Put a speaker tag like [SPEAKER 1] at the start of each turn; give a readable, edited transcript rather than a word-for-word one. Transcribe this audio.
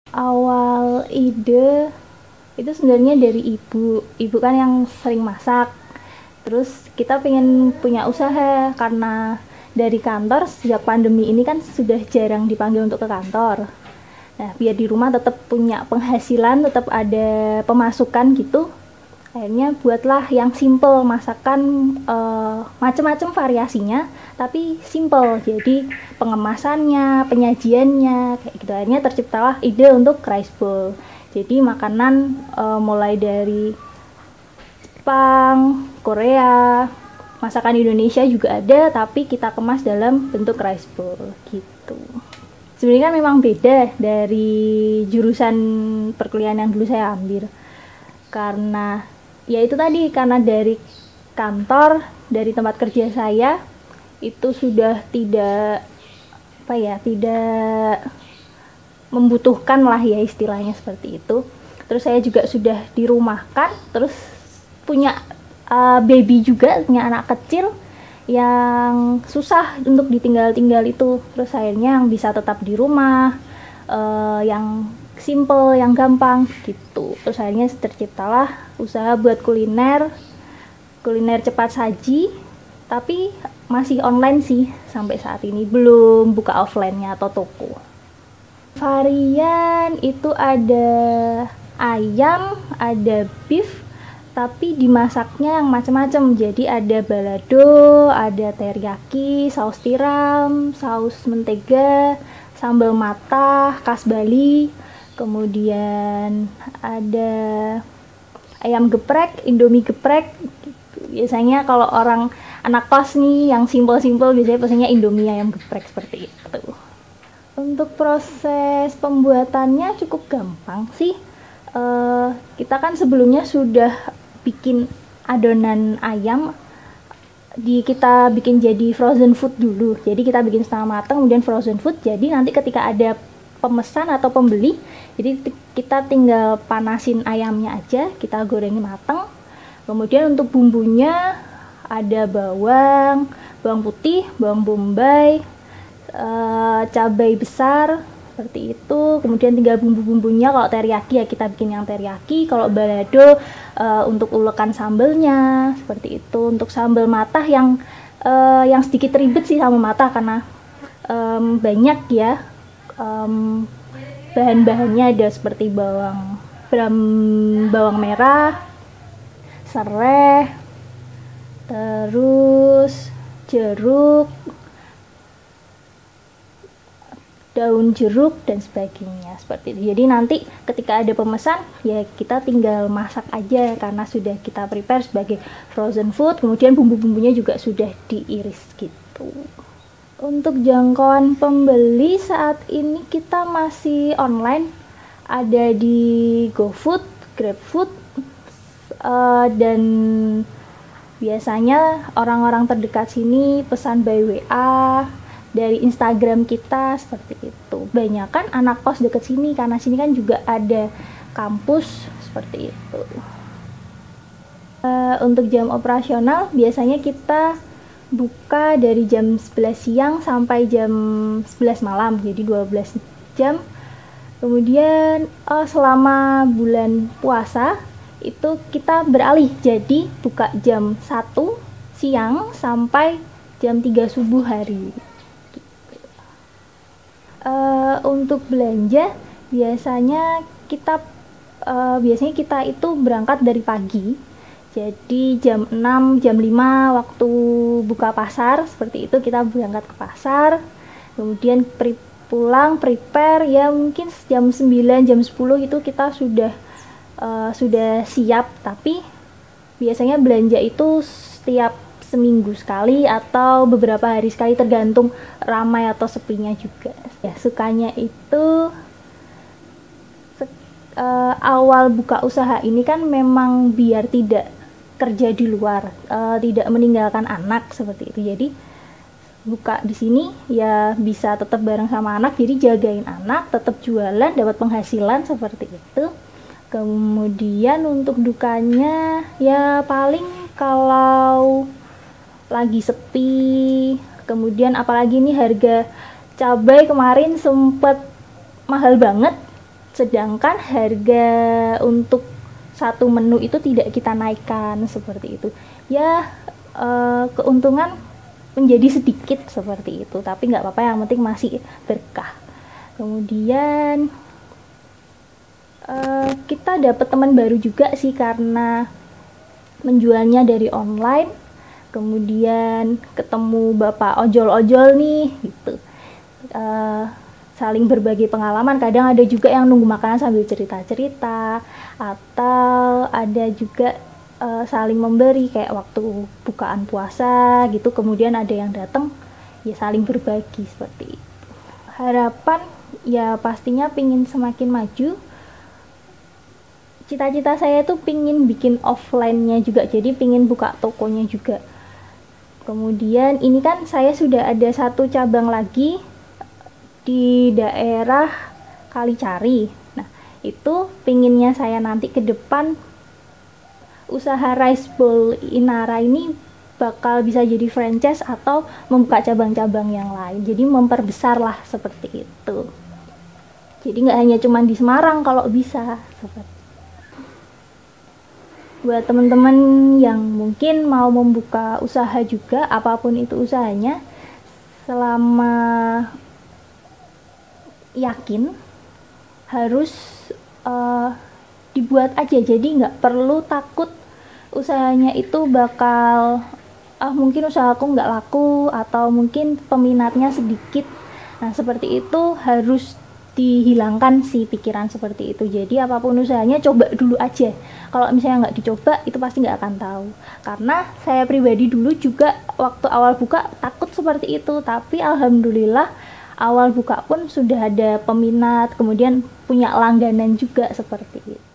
[SPEAKER 1] Awal ide itu sebenarnya dari ibu. Ibu kan yang sering masak. Terus kita pengen punya usaha karena dari kantor sejak pandemi ini kan sudah jarang dipanggil untuk ke kantor. Nah, biar di rumah tetap punya penghasilan, tetap ada pemasukan gitu. Akhirnya buatlah yang simple, masakan macam-macam variasinya, tapi simple. Jadi pengemasannya, penyajiannya kayak gitu. Akhirnya terciptalah ide untuk rice bowl. Jadi makanan mulai dari Jepang, Korea, masakan Indonesia juga ada, tapi kita kemas dalam bentuk rice bowl gitu. Sebenarnya kan memang beda dari jurusan perkuliahan yang dulu saya ambil, karena ya itu tadi, karena dari kantor, dari tempat kerja saya itu sudah tidak apa ya, tidak membutuhkan lah ya istilahnya seperti itu. Terus saya juga sudah dirumahkan, terus punya baby juga, punya anak kecil yang susah untuk ditinggal-tinggal itu. Terus akhirnya yang bisa tetap di rumah, yang simple, yang gampang gitu. Terus akhirnya terciptalah usaha buat kuliner cepat saji, tapi masih online sih sampai saat ini, belum buka offline-nya atau toko. Varian itu ada ayam, ada beef, tapi dimasaknya yang macam-macam. Jadi ada balado, ada teriyaki, saus tiram, saus mentega, sambal matah, khas Bali. Kemudian ada ayam geprek, indomie geprek. Biasanya kalau orang anak kos nih yang simpel-simpel biasanya pesannya indomie ayam geprek seperti itu. Untuk proses pembuatannya cukup gampang sih. Kita kan sebelumnya sudah bikin adonan ayam, kita bikin jadi frozen food dulu. Jadi kita bikin setengah matang kemudian frozen food. Jadi nanti ketika ada pemesan atau pembeli, jadi kita tinggal panasin ayamnya aja, kita gorengin matang. Kemudian untuk bumbunya ada bawang putih, bawang bombay, cabai besar seperti itu. Kemudian tinggal bumbu-bumbunya, kalau teriyaki ya kita bikin yang teriyaki, kalau balado untuk ulekan sambelnya seperti itu. Untuk sambal matah yang sedikit ribet sih sambal matah karena banyak ya, bahan-bahannya ada seperti bawang merah, serai, terus jeruk, daun jeruk dan sebagainya seperti itu. Jadi nanti ketika ada pemesan ya kita tinggal masak aja karena sudah kita prepare sebagai frozen food, kemudian bumbu-bumbunya juga sudah diiris gitu. Untuk jangkauan pembeli saat ini kita masih online, ada di GoFood, GrabFood, dan biasanya orang-orang terdekat sini pesan by WA, dari Instagram kita seperti itu. Banyakan anak kos deket sini karena sini kan juga ada kampus seperti itu. Untuk jam operasional biasanya kita buka dari jam 11 siang sampai jam 11 malam, jadi 12 jam. Kemudian selama bulan puasa itu kita beralih jadi buka jam 1 siang sampai jam 3 subuh hari. Untuk belanja biasanya kita itu berangkat dari pagi. Jadi jam 6, jam 5 waktu buka pasar seperti itu kita berangkat ke pasar. Kemudian pulang prepare ya mungkin jam 9, jam 10 itu kita sudah siap, tapi biasanya belanja itu setiap seminggu sekali atau beberapa hari sekali tergantung ramai atau sepinya juga. Ya, sukanya itu awal buka usaha ini kan memang biar tidak kerja di luar, tidak meninggalkan anak seperti itu. Jadi buka di sini ya bisa tetap bareng sama anak, jadi jagain anak, tetap jualan, dapat penghasilan seperti itu. Kemudian untuk dukanya ya paling kalau lagi sepi, kemudian apalagi nih harga cabai kemarin sempat mahal banget, sedangkan harga untuk satu menu itu tidak kita naikkan seperti itu ya. Keuntungan menjadi sedikit seperti itu, tapi nggak apa-apa, yang penting masih berkah. Kemudian kita dapat teman baru juga sih karena menjualnya dari online. Kemudian ketemu bapak ojol-ojol nih gitu, saling berbagi pengalaman. Kadang ada juga yang nunggu makanan sambil cerita-cerita, atau ada juga saling memberi kayak waktu bukaan puasa gitu. Kemudian ada yang datang ya saling berbagi seperti itu. Harapan ya pastinya pingin semakin maju. Cita-cita saya tuh pingin bikin offline-nya juga, jadi pingin buka tokonya juga. Kemudian ini kan saya sudah ada satu cabang lagi di daerah Kalicari. Nah, itu pinginnya saya nanti ke depan usaha rice bowl Inara ini bakal bisa jadi franchise atau membuka cabang-cabang yang lain. Jadi memperbesar lah seperti itu. Jadi nggak hanya cuma di Semarang kalau bisa. Buat teman-teman yang mungkin mau membuka usaha juga, apapun itu usahanya, selama yakin harus dibuat aja. Jadi nggak perlu takut usahanya itu bakal mungkin usahaku nggak laku atau mungkin peminatnya sedikit. Nah seperti itu harus dihilangkan sih pikiran seperti itu. Jadi apapun usahanya coba dulu aja. Kalau misalnya nggak dicoba itu pasti nggak akan tahu. Karena saya pribadi dulu juga waktu awal buka takut seperti itu, tapi alhamdulillah awal buka pun sudah ada peminat, kemudian punya langganan juga seperti itu.